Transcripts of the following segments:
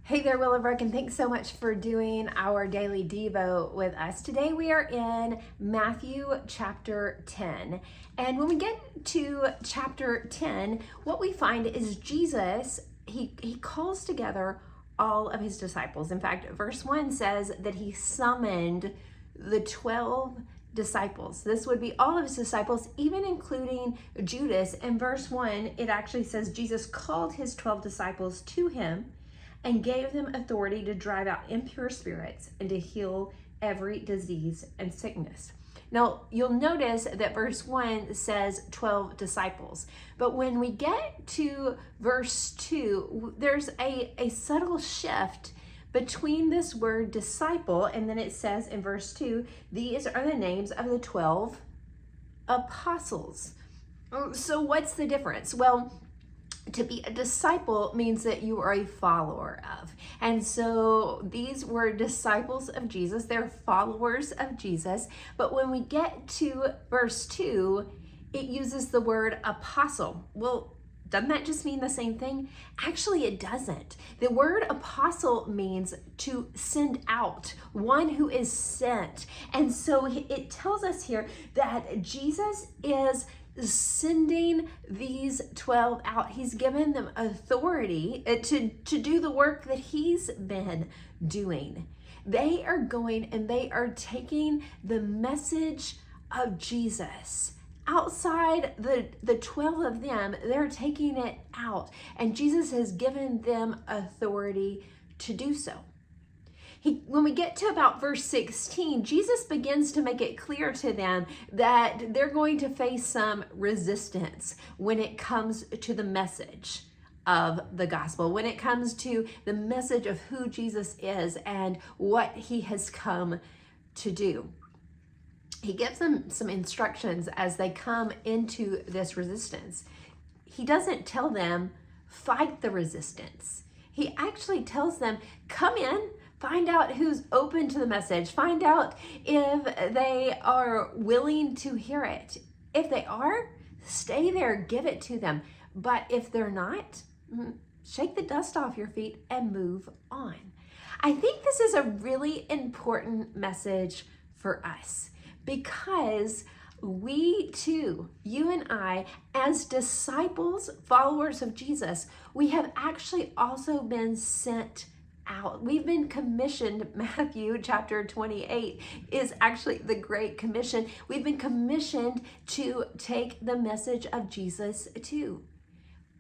Hey there, Willowbrook, and thanks so much for doing our daily Devo with us. Today we are in Matthew chapter 10. And when we get to chapter 10, what we find is Jesus, he calls together all of his disciples. In fact, verse 1 says that he summoned the 12 disciples. This would be all of his disciples, even including Judas. In verse 1, it actually says Jesus called his 12 disciples to him and gave them authority to drive out impure spirits and to heal every disease and sickness. Now, you'll notice that verse 1 says 12 disciples, but when we get to verse 2, there's a subtle shift between this word disciple, and then it says in verse 2, these are the names of the 12 apostles. So what's the difference? Well, to be a disciple means that you are a follower of. And so these were disciples of Jesus. They're followers of Jesus. But when we get to verse 2, it uses the word apostle. Well, doesn't that just mean the same thing? Actually, it doesn't. The word apostle means to send out, one who is sent. And so it tells us here that Jesus is sending these 12 out. He's given them authority to do the work that he's been doing. They are going and they are taking the message of Jesus outside the 12 of them. They're taking it out, and Jesus has given them authority to do so. When we get to about verse 16, Jesus begins to make it clear to them that they're going to face some resistance when it comes to the message of the gospel, when it comes to the message of who Jesus is and what he has come to do. He gives them some instructions as they come into this resistance. He doesn't tell them, fight the resistance. He actually tells them, come in, find out who's open to the message. Find out if they are willing to hear it. If they are, stay there, give it to them. But if they're not, shake the dust off your feet and move on. I think this is a really important message for us because we too, you and I, as disciples, followers of Jesus, we have actually also been sent out. We've been commissioned. Matthew chapter 28 is actually the Great Commission. We've been commissioned to take the message of Jesus too.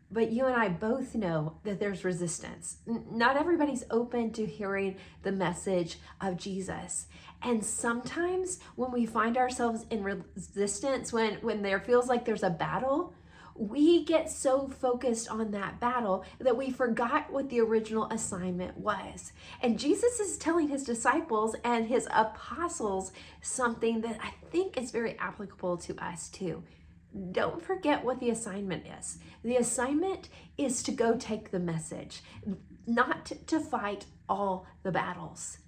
But you and I both know that there's resistance. Not everybody's open to hearing the message of Jesus. And sometimes when we find ourselves in resistance, when there feels like there's a battle, we get so focused on that battle that we forgot what the original assignment was. And Jesus is telling his disciples and his apostles something that I think is very applicable to us too. Don't forget what the assignment is. The assignment is to go take the message, not to fight all the battles.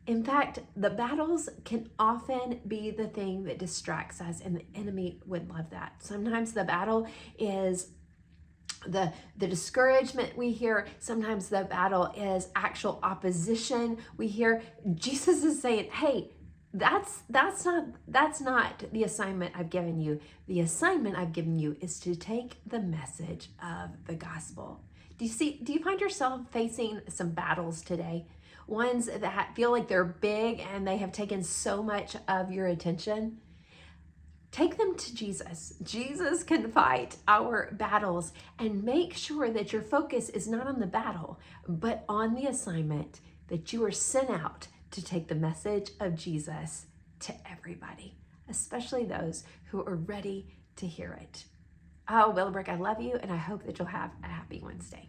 In fact, the battles can often be the thing that distracts us, and the enemy would love that. Sometimes the battle is the discouragement we hear. Sometimes the battle is actual opposition we hear. Jesus is saying, hey, that's not the assignment I've given you. The assignment I've given you is to take the message of the gospel. Do you find yourself facing some battles today? Ones that feel like they're big and they have taken so much of your attention? Take them to Jesus. Jesus can fight our battles, and make sure that your focus is not on the battle, but on the assignment that you are sent out to take the message of Jesus to everybody, especially those who are ready to hear it. Oh, Willowbrook, I love you, and I hope that you'll have a happy Wednesday.